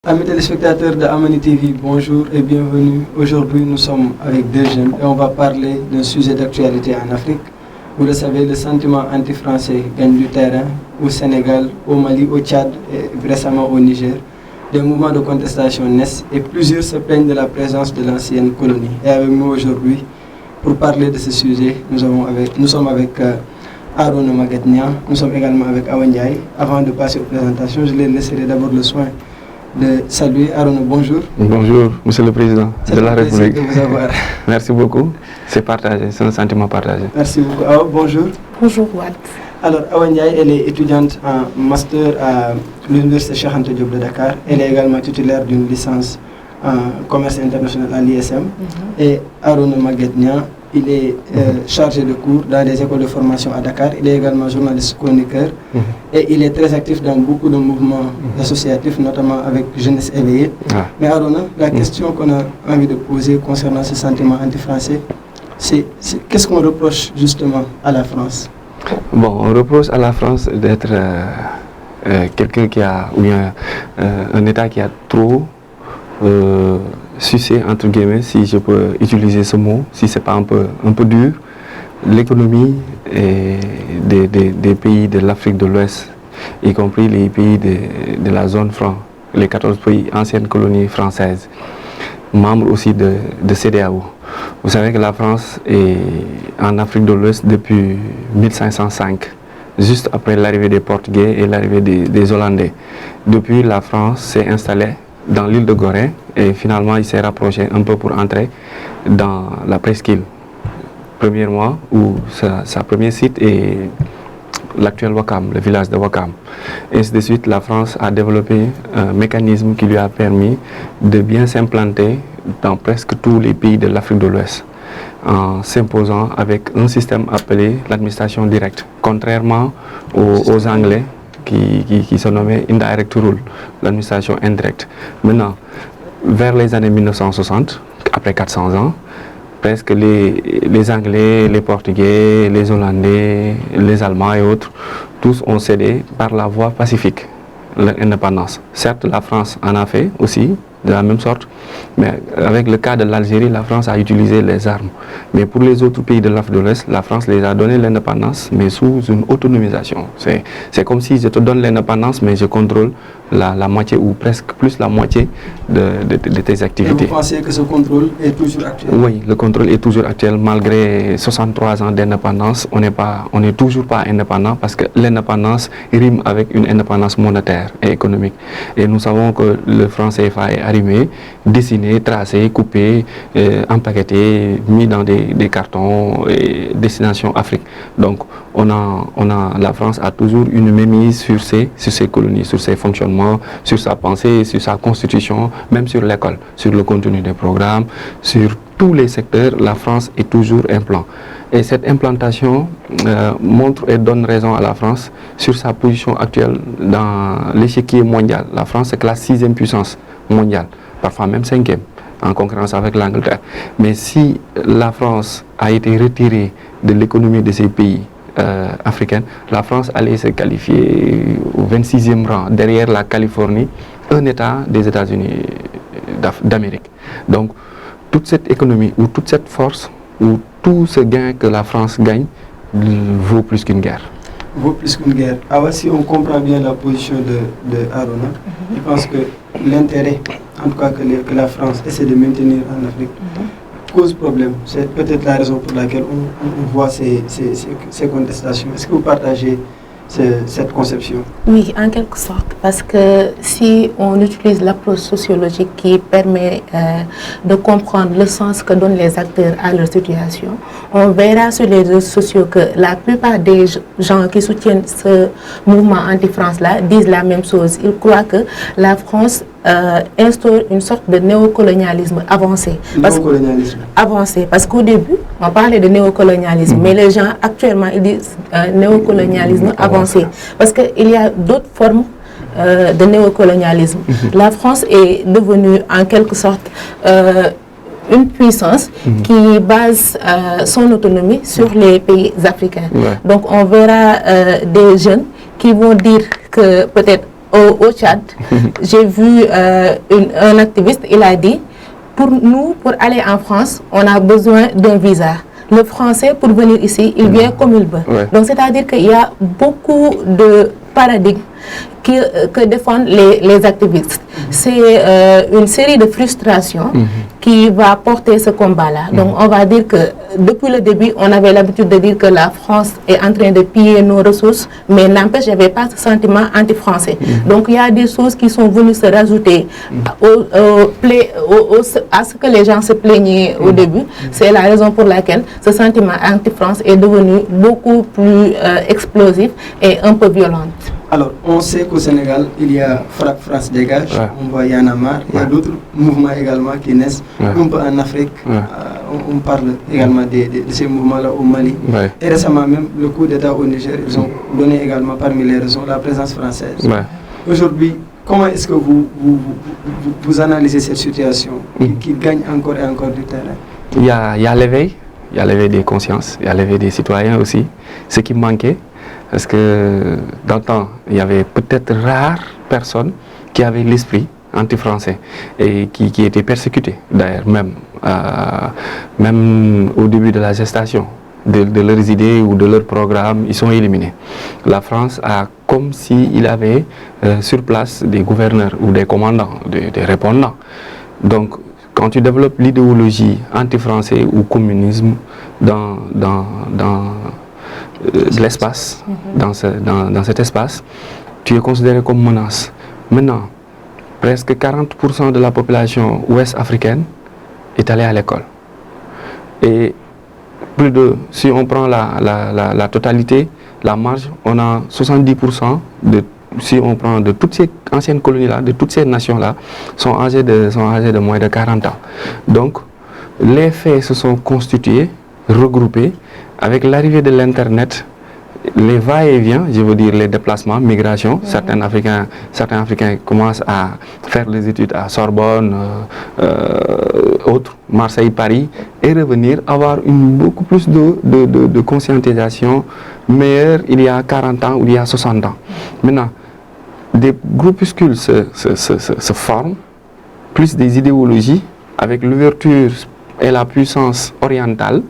Amis téléspectateurs de Amani TV, bonjour et bienvenue. Aujourd'hui, nous sommes avec deux jeunes et on va parler d'un sujet d'actualité en Afrique. Vous le savez, le sentiment anti-français gagne du terrain au Sénégal, au Mali, au Tchad et récemment au Niger. Des mouvements de contestation naissent et plusieurs se plaignent de la présence de l'ancienne colonie. Et avec nous aujourd'hui, pour parler de ce sujet, nous sommes avec Arona Maguette-Niang, nous sommes également avec Awa Ndiaye. Avant de passer aux présentations, je les laisserai d'abord le soin de saluer. Arona, bonjour. Bonjour, Monsieur le Président de la République. De vous avoir. Merci beaucoup. C'est partagé, c'est un sentiment partagé. Merci beaucoup. Awa, bonjour. Bonjour, Wad. Alors, Awa Ndiaye, elle est étudiante en master à l'Université Cheikh Anta Diop de Dakar. Elle est également titulaire d'une licence en commerce international à l'ISM. Et Arona Maguette-Niang, il est chargé de cours dans des écoles de formation à Dakar. Il est également journaliste chroniqueur et il est très actif dans beaucoup de mouvements associatifs, notamment avec Jeunesse éveillée. Mais Arona, la question qu'on a envie de poser concernant ce sentiment anti-français, c'est qu'est-ce qu'on reproche justement à la France? Bon, on reproche à la France d'être quelqu'un qui a, ou bien un État qui a trop sucé, entre guillemets, si je peux utiliser ce mot, si c'est pas un peu dur, l'économie des pays de l'Afrique de l'Ouest, y compris les pays de la zone franc, les 14 pays anciennes colonies françaises, membres aussi de CEDEAO. Vous savez que la France est en Afrique de l'Ouest depuis 1505, juste après l'arrivée des Portugais et l'arrivée des Hollandais. Depuis, la France s'est installée dans l'île de Gorée et finalement il s'est rapproché un peu pour entrer dans la presqu'île. Premièrement, où sa premier site est l'actuel Ouakam, le village de Ouakam. Et ainsi de suite, la France a développé un mécanisme qui lui a permis de bien s'implanter dans presque tous les pays de l'Afrique de l'Ouest, en s'imposant avec un système appelé l'administration directe, contrairement aux Anglais qui se nommait Indirect Rule, l'administration indirecte. Maintenant, vers les années 1960, après 400 ans, presque les Anglais, les Portugais, les Hollandais, les Allemands et autres, tous ont cédé par la voie pacifique l'indépendance. Certes, la France en a fait aussi, de la même sorte, mais avec le cas de l'Algérie, la France a utilisé les armes. Mais pour les autres pays de l'Afrique de l'Ouest, la France les a donné l'indépendance, mais sous une autonomisation. C'est comme si je te donne l'indépendance, mais je contrôle la moitié ou presque plus la moitié de tes activités. Et vous pensez que ce contrôle est toujours actuel? Oui, le contrôle est toujours actuel. Malgré 63 ans d'indépendance, on n'est toujours pas indépendant parce que l'indépendance rime avec une indépendance monétaire et économique. Et nous savons que le franc CFA est arrimé, dessiné, tracé, coupé, empaqueté, mis dans des cartons et destination Afrique. Donc, la France a toujours une mainmise sur ses colonies, sur ses fonctionnements, sur sa pensée, sur sa constitution, même sur l'école, sur le contenu des programmes, sur tous les secteurs. La France est toujours un plan. Et cette implantation montre et donne raison à la France sur sa position actuelle dans l'échiquier mondial. La France est la 6e puissance mondiale, parfois même 5e, en concurrence avec l'Angleterre. Mais si la France a été retirée de l'économie de ces pays africains, la France allait se qualifier au 26e rang, derrière la Californie, un État des États-Unis d'Amérique. Donc, toute cette économie, ou toute cette force, ou tout ce gain que la France gagne, vaut plus qu'une guerre. Vaut plus qu'une guerre. Alors, si on comprend bien la position de Arona, je pense que l'intérêt, en tout cas que la France essaie de maintenir en Afrique, cause problème. C'est peut-être la raison pour laquelle on voit ces contestations. Est-ce que vous partagez cette conception? Oui, en quelque sorte, parce que si on utilise l'approche sociologique qui permet de comprendre le sens que donnent les acteurs à leur situation, on verra sur les réseaux sociaux que la plupart des gens qui soutiennent ce mouvement anti-France-là disent la même chose. Ils croient que la France instaure une sorte de néocolonialisme avancé. Parce qu'au début, on parlait de néocolonialisme, mais les gens actuellement ils disent néocolonialisme avancé. Parce qu'il y a d'autres formes de néocolonialisme. La France est devenue en quelque sorte une puissance qui base son autonomie sur les pays africains. Donc on verra des jeunes qui vont dire que peut-être au Tchad, j'ai vu un activiste, il a dit, pour aller en France, on a besoin d'un visa. Le Français, pour venir ici, il vient comme il veut. Ouais. Donc, c'est-à-dire qu'il y a beaucoup de paradigmes que défendent les activistes. C'est une série de frustrations qui va porter ce combat-là. Donc, on va dire que depuis le début, on avait l'habitude de dire que la France est en train de piller nos ressources, mais n'empêche, il n'y avait pas ce sentiment anti-français. Donc, il y a des choses qui sont venues se rajouter à ce que les gens se plaignaient au début. C'est la raison pour laquelle ce sentiment anti-France est devenu beaucoup plus explosif et un peu violent. Alors, on sait qu'au Sénégal, il y a Frappe France Dégage, on voit Y'en a marre, il y a d'autres mouvements également qui naissent un peu en Afrique. On parle également de ces mouvements-là au Mali. Et récemment même, le coup d'État au Niger, ils ont donné également parmi les raisons la présence française. Aujourd'hui, comment est-ce que vous analysez cette situation qui gagne encore et encore du terrain? Il y a l'éveil des consciences, il y a l'éveil des citoyens aussi, ce qui manquait. Parce que dans le temps, il y avait peut-être rares personnes qui avaient l'esprit anti-français et qui étaient persécutées, d'ailleurs, même au début de la gestation de leurs idées ou de leurs programmes, ils sont éliminés. La France a comme s'il avait sur place des gouverneurs ou des commandants, des répondants. Donc, quand tu développes l'idéologie anti-français ou communisme dans de l'espace, dans cet espace, tu es considéré comme menace. Maintenant, presque 40% de la population ouest africaine est allée à l'école. Et si on prend la totalité, la marge, on a 70% si on prend de toutes ces anciennes colonies-là, de toutes ces nations-là, sont âgées de moins de 40 ans. Donc, les faits se sont constitués, regroupés. Avec l'arrivée de l'Internet, les va-et-vient, je veux dire les déplacements, migration, certains Africains commencent à faire des études à Sorbonne, autres, Marseille, Paris, et revenir avoir beaucoup plus de conscientisation meilleure il y a 40 ans ou il y a 60 ans. Maintenant, des groupuscules se forment, plus des idéologies, avec l'ouverture et la puissance orientale,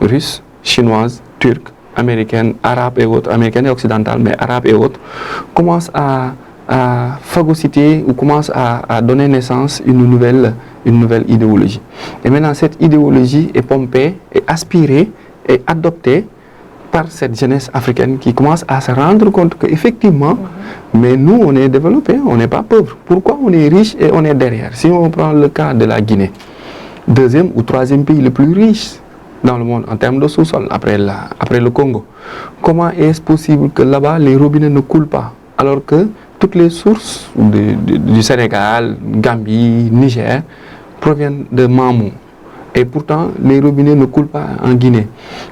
russe, chinoise, turque, américaine, arabe et autres, américaine et occidentale, mais arabe et autres, commencent à phagocyter ou commencent à donner naissance à une nouvelle idéologie. Et maintenant, cette idéologie est pompée, est aspirée et adoptée par cette jeunesse africaine qui commence à se rendre compte qu'effectivement, mais nous, on est développés, on n'est pas pauvres. Pourquoi on est riche et on est derrière? Si on prend le cas de la Guinée, deuxième ou troisième pays le plus riche dans le monde en termes de sous-sol, après le Congo. Comment est-ce possible que là-bas, les robinets ne coulent pas, alors que toutes les sources du Sénégal, Gambie, Niger, proviennent de Mamou. Et pourtant, les robinets ne coulent pas en Guinée.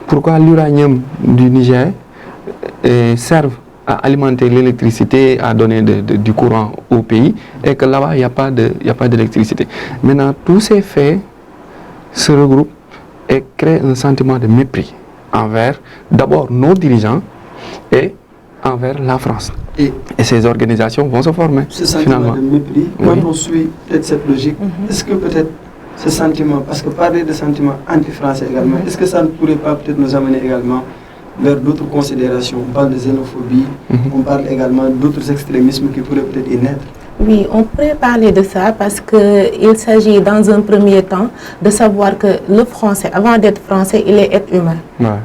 Pourquoi l'uranium du Niger serve à alimenter l'électricité, à donner du courant au pays, et que là-bas, il n'y a pas d'électricité. Maintenant, tous ces faits se regroupent et créent un sentiment de mépris envers d'abord nos dirigeants et envers la France. Et ces organisations vont se former. Ce sentiment de mépris, quand on suit peut-être cette logique, est-ce que peut-être ce sentiment, parce que parler de sentiment anti-français également, est-ce que ça ne pourrait pas peut-être nous amener également vers d'autres considérations? On parle de xénophobie, on parle également d'autres extrémismes qui pourraient peut-être y naître. Oui, on pourrait parler de ça parce qu'il s'agit dans un premier temps de savoir que le français, avant d'être français, il est être humain.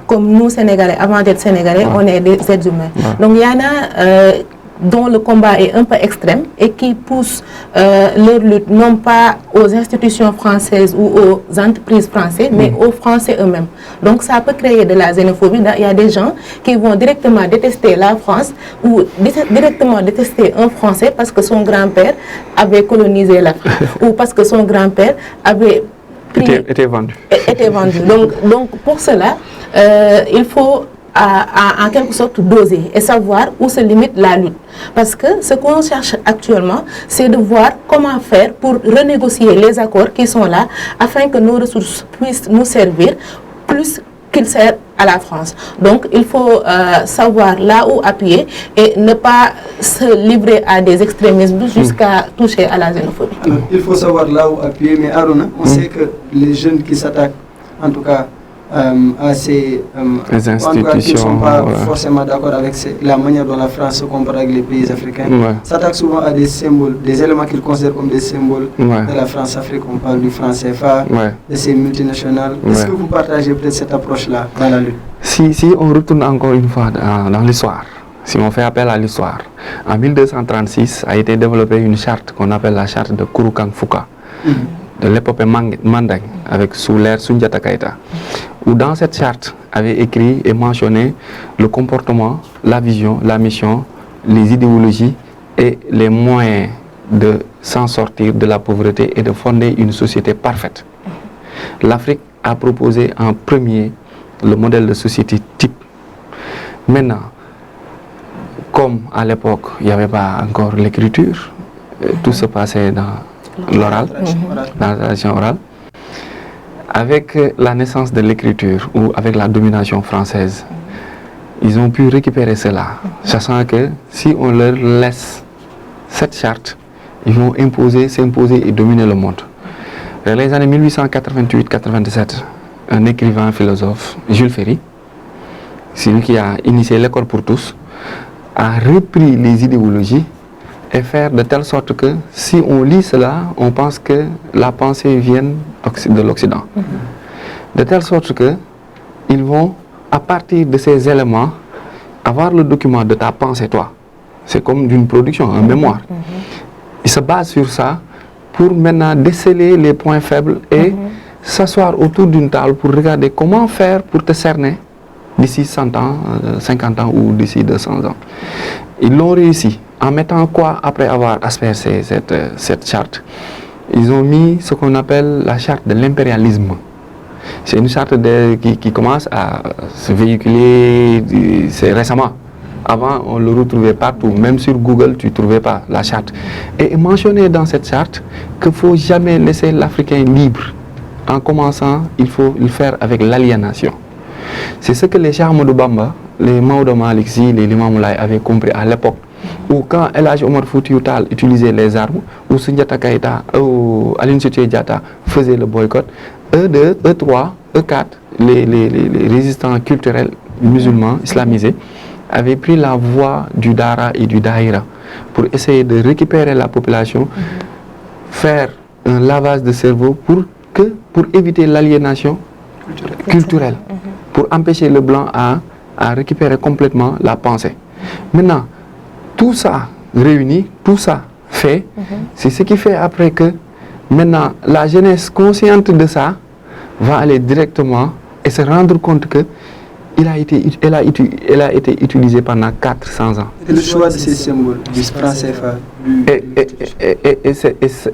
Comme nous, Sénégalais, avant d'être Sénégalais, on est des êtres humains. Donc il y en a dont le combat est un peu extrême et qui poussent leur lutte non pas aux institutions françaises ou aux entreprises françaises, mais aux Français eux-mêmes. Donc ça peut créer de la xénophobie. Il y a des gens qui vont directement détester la France ou directement détester un Français parce que son grand-père avait colonisé l'Afrique ou parce que son grand-père avait était vendu. Donc pour cela, il faut en quelque sorte doser et savoir où se limite la lutte. Parce que ce qu'on cherche actuellement, c'est de voir comment faire pour renégocier les accords qui sont là afin que nos ressources puissent nous servir plus qu'il sert à la France. Donc il faut savoir là où appuyer et ne pas se livrer à des extrémismes jusqu'à toucher à la xénophobie. Alors, il faut savoir là où appuyer, mais Aruna, on sait que les jeunes qui s'attaquent, en tout cas, à ces institutions, qui ne sont pas forcément d'accord avec la manière dont la France se compare avec les pays africains, s'attaquent souvent à des symboles, des éléments qu'ils considèrent comme des symboles de la France-Afrique. On parle du franc CFA, de ces multinationales. Est-ce que vous partagez peut-être cette approche-là dans la lutte? Si on retourne encore une fois dans l'histoire, si on fait appel à l'histoire, en 1236 a été développée une charte qu'on appelle la charte de Kouroukan Fouka, de l'épopée Manding, avec sous l'ère Soundiata Keïta, où dans cette charte avait écrit et mentionné le comportement, la vision, la mission, les idéologies et les moyens de s'en sortir de la pauvreté et de fonder une société parfaite. L'Afrique a proposé en premier le modèle de société type. Maintenant, comme à l'époque, il n'y avait pas encore l'écriture, tout se passait dans l'oral, dans la tradition orale. Avec la naissance de l'écriture ou avec la domination française, ils ont pu récupérer cela, sachant que si on leur laisse cette charte, ils vont s'imposer et dominer le monde. Dans les années 1888-97, un écrivain philosophe, Jules Ferry, celui qui a initié l'école pour tous, a repris les idéologies et faire de telle sorte que si on lit cela, on pense que la pensée vient de l'Occident. De telle sorte que ils vont, à partir de ces éléments, avoir le document de ta pensée, toi. C'est comme d'une production, un mémoire. Ils se basent sur ça pour maintenant déceler les points faibles et s'asseoir autour d'une table pour regarder comment faire pour te cerner d'ici 100 ans, 50 ans ou d'ici 200 ans. Ils l'ont réussi. En mettant quoi après avoir aspergé cette charte? Ils ont mis ce qu'on appelle la charte de l'impérialisme. C'est une charte qui commence à se véhiculer récemment. Avant, on le retrouvait partout. Même sur Google, tu ne trouvais pas la charte. Et mentionné dans cette charte qu'il ne faut jamais laisser l'Africain libre. En commençant, il faut le faire avec l'aliénation. C'est ce que les Cheikh Ahmadou Bamba, les Maodo Malick Sy, les Limamou Laye avaient compris à l'époque. Ou quand El Hadj Omar Foutiyou Tall utilisait les armes, ou Soundiata Keïta, ou Aline Sitoé Diatta faisait le boycott, E2, E3, E4, les résistants culturels musulmans islamisés, avaient pris la voie du Dara et du Daïra pour essayer de récupérer la population, faire un lavage de cerveau pour éviter l'aliénation culturelle, pour empêcher le blanc à récupérer complètement la pensée. Maintenant, tout ça réuni, tout ça fait, c'est ce qui fait après que maintenant la jeunesse consciente de ça va aller directement et se rendre compte que elle a été utilisée pendant 400 ans. Et le choix de ces symboles, du franc CFA,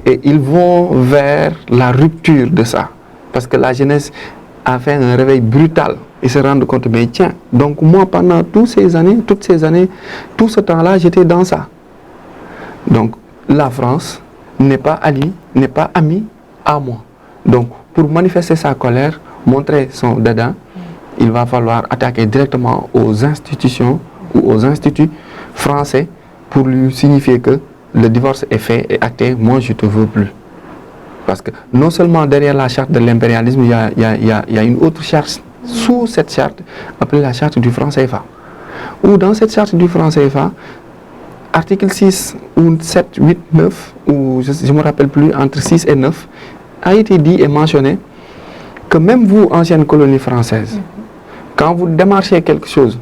et ils vont vers la rupture de ça. Parce que la jeunesse a fait un réveil brutal. Ils se rendent compte, mais tiens, donc moi pendant toutes ces années, tout ce temps-là, j'étais dans ça. Donc la France n'est pas alliée, n'est pas amie à moi. Donc pour manifester sa colère, montrer son dédain, il va falloir attaquer directement aux institutions ou aux instituts français pour lui signifier que le divorce est fait et acté, moi je ne te veux plus. Parce que non seulement derrière la charte de l'impérialisme, il y a une autre charte sous cette charte, appelée la charte du franc CFA. Ou dans cette charte du franc CFA, article 6 ou 7, 8, 9, ou je ne me rappelle plus, entre 6 et 9, a été dit et mentionné que même vous, ancienne colonie française, quand vous démarchez quelque chose,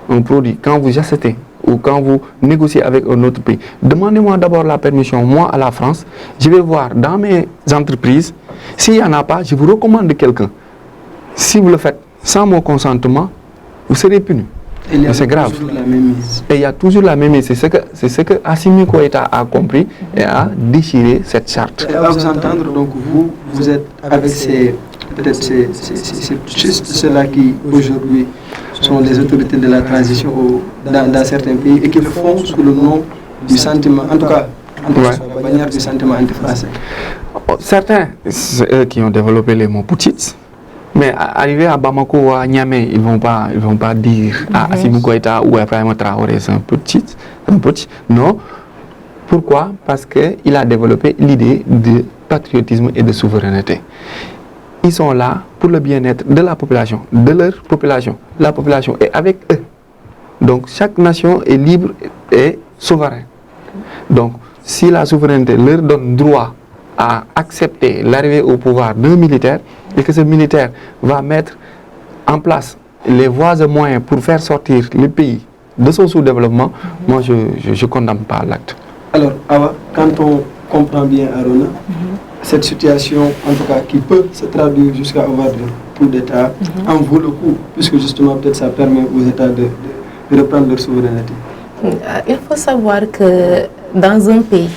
un produit, quand vous achetez ou quand vous négociez avec un autre pays, demandez-moi d'abord la permission, moi à la France, je vais voir dans mes entreprises, s'il n'y en a pas, je vous recommande quelqu'un. Si vous le faites sans mon consentement, vous serez puni. C'est grave. Et il y a toujours la même mise. C'est ce que Assimi Goïta a compris et a déchiré cette charte. Et à vous entendre, donc vous êtes avec peut-être c'est juste ceux-là qui aujourd'hui sont les autorités de la transition dans certains pays et qui le font sous le nom du sentiment, en tout cas, sous la bannière du sentiment anti-français. Certains, c'est eux qui ont développé les mots Poutits. Mais arrivé à Bamako ou à Niamey, ils vont pas dire à Assimi Goïta ou à Ibrahima Traoré, c'est un petit. Non. Pourquoi? Parce qu'il a développé l'idée de patriotisme et de souveraineté. Ils sont là pour le bien-être de la population, de leur population. La population est avec eux. Donc chaque nation est libre et souveraine. Donc si la souveraineté leur donne droit à accepter l'arrivée au pouvoir d'un militaire et que ce militaire va mettre en place les voies et moyens pour faire sortir le pays de son sous-développement, moi je ne condamne pas l'acte. Alors, Awa, quand on comprend bien Arona, cette situation, en tout cas, qui peut se traduire jusqu'à avoir des coups d'État, en vaut le coup, puisque justement, peut-être ça permet aux États de reprendre leur souveraineté. Il faut savoir que dans un pays,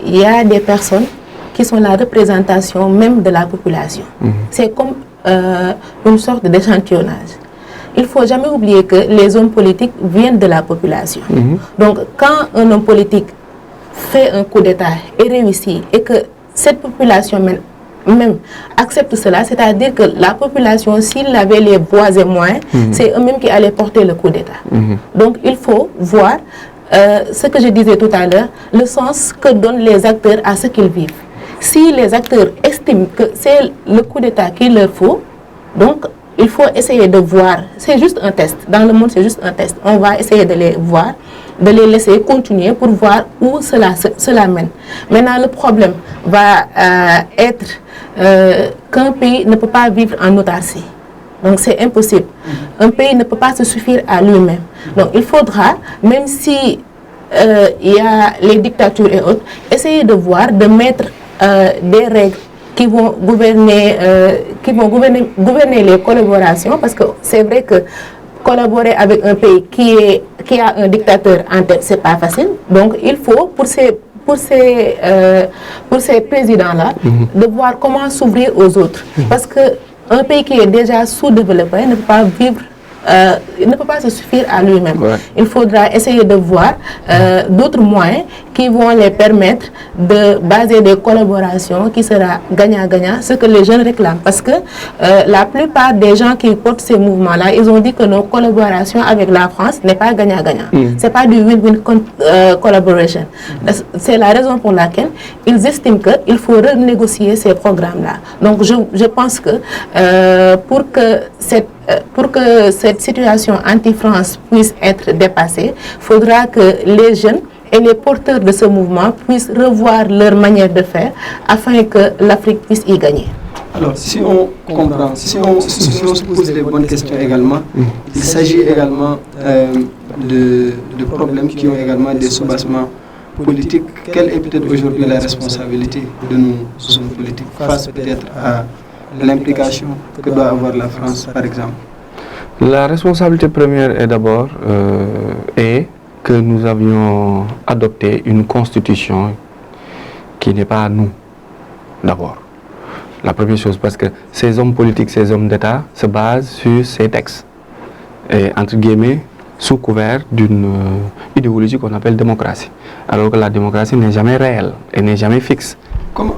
il y a des personnes qui sont la représentation même de la population. C'est comme une sorte d'échantillonnage. Il ne faut jamais oublier que les hommes politiques viennent de la population. Donc, quand un homme politique fait un coup d'État et réussit, et que cette population même accepte cela, c'est-à-dire que la population, s'il avait les voies et moyens, c'est eux-mêmes qui allaient porter le coup d'État. Donc, il faut voir ce que je disais tout à l'heure, le sens que donnent les acteurs à ce qu'ils vivent. Si les acteurs estiment que c'est le coup d'État qu'il leur faut, donc il faut essayer de voir, c'est juste un test, dans le monde c'est juste un test, on va essayer de les voir, de les laisser continuer pour voir où cela mène. Maintenant le problème va être qu'un pays ne peut pas vivre en autarcie. Donc c'est impossible. Un pays ne peut pas se suffire à lui-même. Donc il faudra, même si il y a les dictatures et autres, essayer de voir, de mettre des règles qui vont gouverner les collaborations, parce que c'est vrai que collaborer avec un pays qui a un dictateur en tête, c'est pas facile. Donc il faut pour ces présidents-là de voir comment s'ouvrir aux autres, parce que un pays qui est déjà sous-développé ne peut pas vivre. Ne peut pas se suffire à lui-même. Il faudra essayer de voir d'autres moyens qui vont les permettre de baser des collaborations qui sera gagnant-gagnant, ce que les jeunes réclament. Parce que la plupart des gens qui portent ces mouvements-là, ils ont dit que nos collaborations avec la France n'est pas gagnant-gagnant. Ce n'est pas du win-win collaboration. C'est la raison pour laquelle ils estiment qu'il faut renégocier ces programmes-là. Donc je pense que pour que cette situation anti-France puisse être dépassée, il faudra que les jeunes et les porteurs de ce mouvement puissent revoir leur manière de faire afin que l'Afrique puisse y gagner. Alors, si on comprend, si on se pose les bonnes questions également, il s'agit également de problèmes qui ont également des soubassements politiques. Quelle est peut-être aujourd'hui la responsabilité de nos hommes politiques face peut-être à l'implication que doit avoir la France, par exemple? La responsabilité première est d'abord que nous avions adopté une constitution qui n'est pas à nous, d'abord. La première chose, parce que ces hommes politiques, ces hommes d'État se basent sur ces textes, et entre guillemets, sous couvert d'une idéologie qu'on appelle démocratie. Alors que la démocratie n'est jamais réelle et n'est jamais fixe. Comment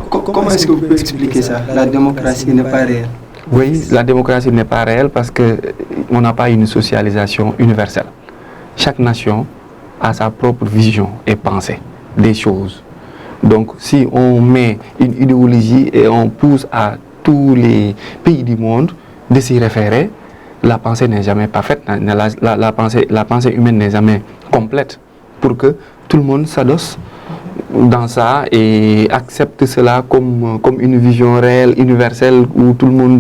est-ce que vous pouvez expliquer ça? La démocratie n'est pas réelle. Oui, la démocratie n'est pas réelle parce qu'on n'a pas une socialisation universelle. Chaque nation a sa propre vision et pensée des choses. Donc, si on met une idéologie et on pousse à tous les pays du monde de s'y référer, la pensée n'est jamais parfaite, la pensée humaine n'est jamais complète pour que tout le monde s'adosse dans ça et accepte cela comme une vision réelle, universelle, où tout le monde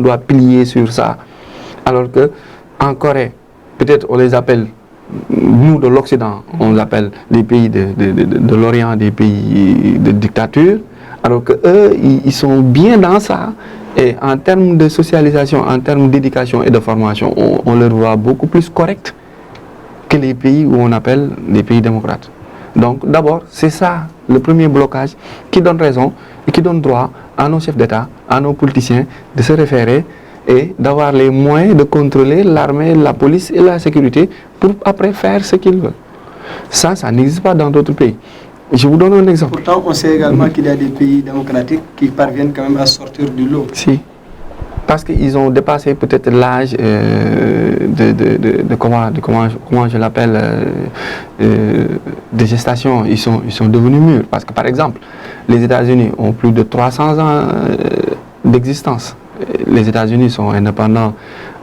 doit plier sur ça. Alors que en Corée, peut-être on les appelle, nous de l'Occident, on les appelle des pays de l'Orient, des pays de dictature, alors que eux, ils sont bien dans ça. Et en termes de socialisation, en termes d'éducation et de formation, on leur voit beaucoup plus correct que les pays où on appelle les pays démocrates. Donc d'abord, c'est ça le premier blocage qui donne raison et qui donne droit à nos chefs d'État, à nos politiciens de se référer et d'avoir les moyens de contrôler l'armée, la police et la sécurité pour après faire ce qu'ils veulent. Ça n'existe pas dans d'autres pays. Je vous donne un exemple. Pourtant, on sait également qu'il y a des pays démocratiques qui parviennent quand même à sortir du lot. Si. parce qu'ils ont dépassé peut-être l'âge comment je l'appelle, de gestation. Ils sont devenus mûrs. Parce que par exemple, les États-Unis ont plus de 300 ans d'existence. Les États-Unis sont indépendants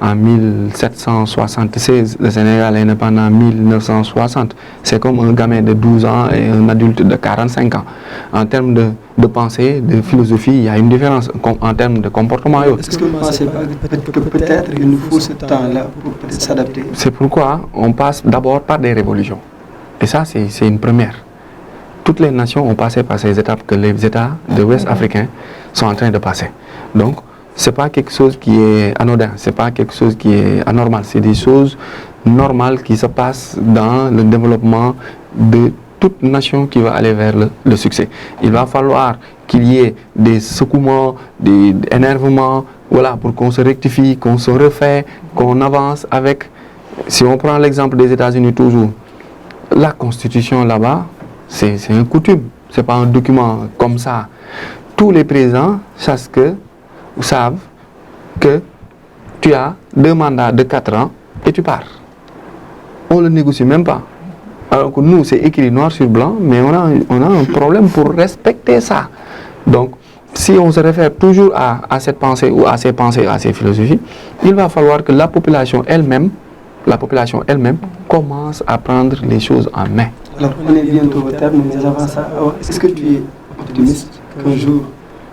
en 1776, le Sénégal est indépendant en 1960. C'est comme un gamin de 12 ans et un adulte de 45 ans. En termes de pensée, de philosophie, il y a une différence en termes de comportement. Est-ce que vous ne pensez pas que peut-être il nous faut ce temps-là pour peut-être s'adapter? C'est pourquoi on passe d'abord par des révolutions. Et ça, c'est une première. Toutes les nations ont passé par ces étapes que les États de l'Ouest africain sont en train de passer. Donc, c'est pas quelque chose qui est anodin, c'est pas quelque chose qui est anormal, c'est des choses normales qui se passent dans le développement de toute nation qui va aller vers le succès. Il va falloir qu'il y ait des secouements, des énervements, voilà, pour qu'on se rectifie, qu'on se refait, qu'on avance avec. Si on prend l'exemple des États-Unis toujours, la Constitution là-bas, c'est une coutume, c'est pas un document comme ça. Tous les présidents savent que tu as 2 mandats de 4 ans et tu pars. On ne le négocie même pas. Alors que nous, c'est écrit noir sur blanc, mais on a un problème pour respecter ça. Donc, si on se réfère toujours à cette pensée ou à ces pensées, à ces philosophies, il va falloir que la population elle-même commence à prendre les choses en main. Alors, on est bientôt au terme, mais avant ça, est-ce que tu es optimiste qu'un jour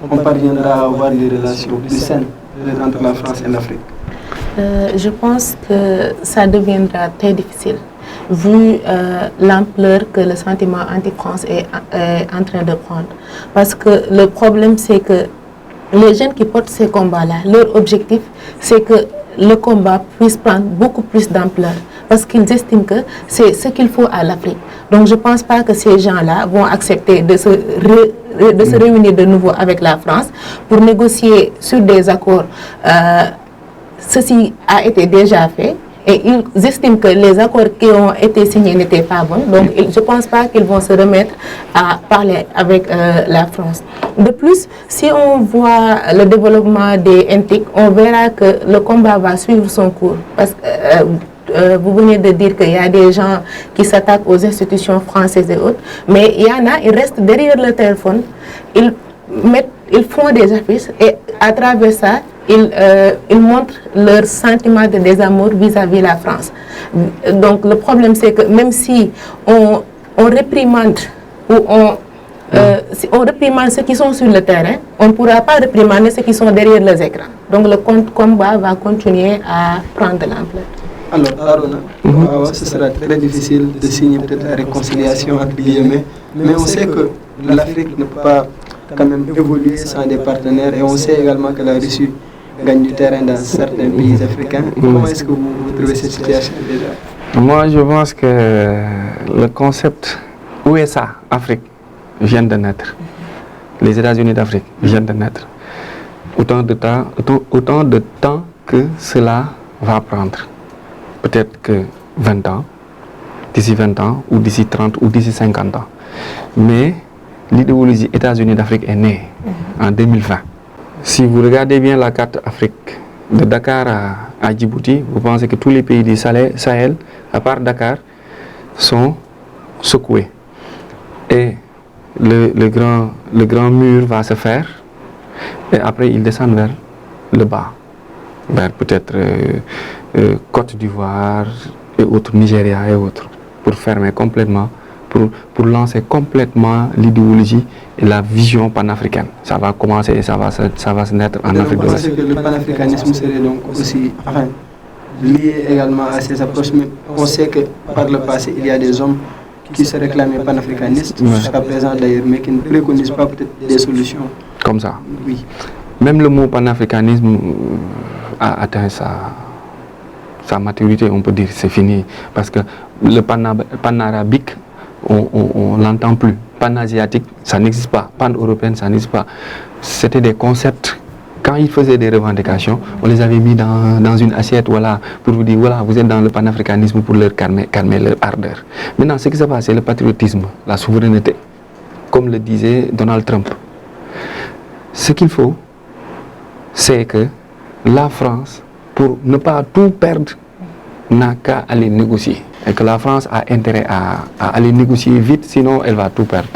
on parviendra à avoir des relations plus saines entre la France et l'Afrique? Je pense que ça deviendra très difficile, vu l'ampleur que le sentiment anti-France est en train de prendre. Parce que le problème, c'est que les jeunes qui portent ces combats-là, leur objectif, c'est que le combat puisse prendre beaucoup plus d'ampleur. Parce qu'ils estiment que c'est ce qu'il faut à l'Afrique. Donc je ne pense pas que ces gens-là vont accepter de se réunir de nouveau avec la France pour négocier sur des accords. Ceci a été déjà fait et ils estiment que les accords qui ont été signés n'étaient pas bons. Donc je ne pense pas qu'ils vont se remettre à parler avec la France. De plus, si on voit le développement des NTIC, on verra que le combat va suivre son cours. Parce que vous venez de dire qu'il y a des gens qui s'attaquent aux institutions françaises et autres, mais il y en a, ils restent derrière le téléphone, ils font des affiches et à travers ça, ils montrent leur sentiment de désamour vis-à-vis de la France. Donc le problème, c'est que même si on réprimande ou si on réprimande ceux qui sont sur le terrain, on ne pourra pas réprimander ceux qui sont derrière les écrans. Donc le combat va continuer à prendre de l'ampleur. Alors, Arona, ce sera très difficile de signer peut-être la réconciliation entre guillemets, mais on sait que l'Afrique ne peut pas quand même évoluer sans des partenaires et on sait également que la Russie gagne du terrain dans certains pays africains. Comment est-ce que vous trouvez cette situation déjà? Moi, je pense que le concept USA-Afrique vient de naître. Les États-Unis d'Afrique viennent de naître. Autant de temps que cela va prendre. Peut-être que 20 ans, d'ici 20 ans, ou d'ici 30, ou d'ici 50 ans. Mais l'idéologie États-Unis d'Afrique est née en 2020. Si vous regardez bien la carte Afrique, de Dakar à Djibouti, vous pensez que tous les pays du Sahel, à part Dakar, sont secoués. Et le grand mur va se faire, et après ils descendent vers le bas, vers peut-être Côte d'Ivoire et autres, Nigeria et autres, pour fermer complètement, pour lancer complètement l'idéologie et la vision panafricaine. Ça va commencer et ça va se naître en Afrique de l'Ouest. Vous pensez que le panafricanisme serait donc aussi lié également à ces approches, mais on sait que par le passé, il y a des hommes qui se réclamaient panafricanistes, jusqu'à présent d'ailleurs, mais qui ne préconisent pas peut-être des solutions. Comme ça. Oui. Même le mot panafricanisme a atteint sa maturité, on peut dire, c'est fini. Parce que le pan-arabique, on ne l'entend plus. Pan-asiatique, ça n'existe pas. Pan-européen, ça n'existe pas. C'était des concepts. Quand ils faisaient des revendications, on les avait mis dans une assiette, voilà, pour vous dire, voilà, vous êtes dans le panafricanisme pour leur calmer leur ardeur. Maintenant, ce qui se passe, c'est le patriotisme, la souveraineté, comme le disait Donald Trump. Ce qu'il faut, c'est que la France, pour ne pas tout perdre, n'a qu'à aller négocier. Et que la France a intérêt à aller négocier vite, sinon elle va tout perdre.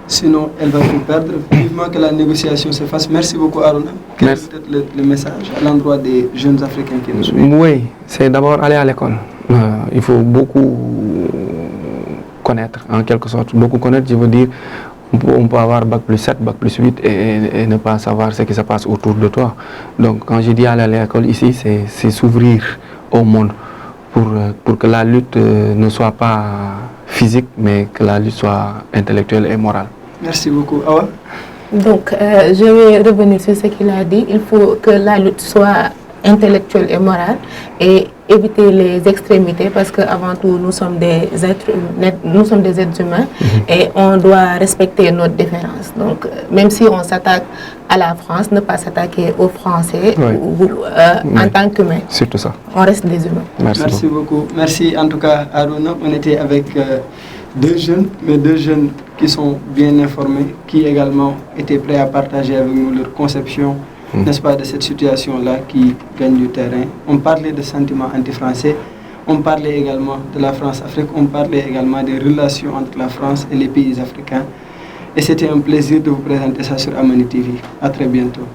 Sinon, elle va tout perdre. Vivement que la négociation se fasse. Merci beaucoup, Aruna. Quel est peut-être le message à l'endroit des jeunes Africains qui nous suivent? Oui, c'est d'abord aller à l'école. Il faut beaucoup connaître, en quelque sorte. Beaucoup connaître, je veux dire, on peut avoir bac plus 7, bac plus 8 et ne pas savoir ce qui se passe autour de toi. Donc, quand je dis aller à l'école ici, c'est s'ouvrir au monde pour que la lutte ne soit pas physique, mais que la lutte soit intellectuelle et morale. Merci beaucoup. Awa? Donc, je vais revenir sur ce qu'il a dit. Il faut que la lutte soit intellectuelle et morale et éviter les extrémités parce qu'avant tout, nous sommes des êtres humains et on doit respecter notre différence. Donc, même si on s'attaque à la France, ne pas s'attaquer aux Français en tant qu'humains. Surtout ça. On reste des humains. Merci beaucoup. Merci en tout cas, Aruna. On était avec deux jeunes qui sont bien informés, qui également étaient prêts à partager avec nous leur conception, n'est-ce pas, de cette situation-là qui gagne du terrain. On parlait de sentiments anti-français, on parlait également de la France-Afrique, on parlait également des relations entre la France et les pays africains. Et c'était un plaisir de vous présenter ça sur Amani TV. À très bientôt.